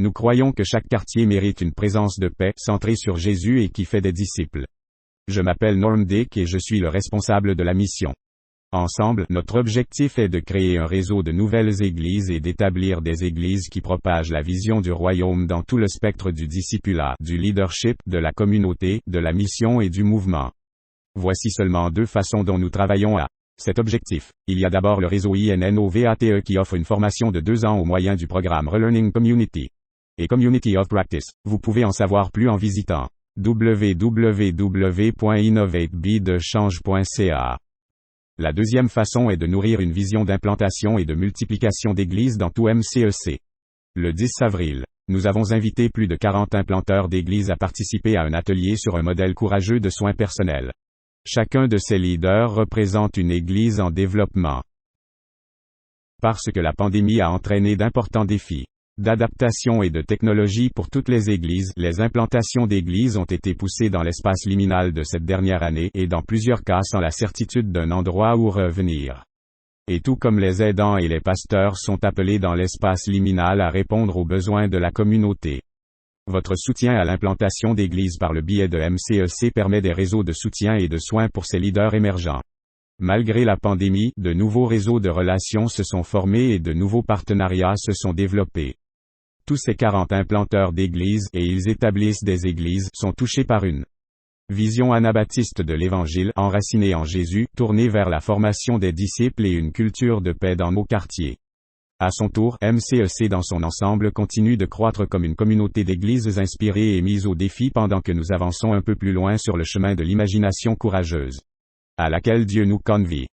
Nous croyons que chaque quartier mérite une présence de paix, centrée sur Jésus et qui fait des disciples. Je m'appelle Norm Dick et je suis le responsable de la mission. Ensemble, notre objectif est de créer un réseau de nouvelles églises et d'établir des églises qui propagent la vision du royaume dans tout le spectre du discipulat, du leadership, de la communauté, de la mission et du mouvement. Voici seulement 2 façons dont nous travaillons à cet objectif. Il y a d'abord le réseau INNOVATE qui offre une formation de 2 ans au moyen du programme Relearning Community et Community of Practice. Vous pouvez en savoir plus en visitant www.innovatebidechange.ca. La deuxième façon est de nourrir une vision d'implantation et de multiplication d'églises dans tout MCEC. Le 10 avril, nous avons invité plus de 40 implanteurs d'églises à participer à un atelier sur un modèle courageux de soins personnels. Chacun de ces leaders représente une église en développement. Parce que la pandémie a entraîné d'importants défis d'adaptation et de technologie pour toutes les églises, les implantations d'églises ont été poussées dans l'espace liminal de cette dernière année et dans plusieurs cas sans la certitude d'un endroit où revenir. Et tout comme les aidants et les pasteurs sont appelés dans l'espace liminal à répondre aux besoins de la communauté. Votre soutien à l'implantation d'églises par le biais de MCEC permet des réseaux de soutien et de soins pour ces leaders émergents. Malgré la pandémie, de nouveaux réseaux de relations se sont formés et de nouveaux partenariats se sont développés. Tous ces 40 implanteurs d'églises, et ils établissent des églises, sont touchés par une vision anabaptiste de l'Évangile, enracinée en Jésus, tournée vers la formation des disciples et une culture de paix dans nos quartiers. À son tour, MCEC dans son ensemble continue de croître comme une communauté d'églises inspirées et mises au défi pendant que nous avançons un peu plus loin sur le chemin de l'imagination courageuse, à laquelle Dieu nous convie.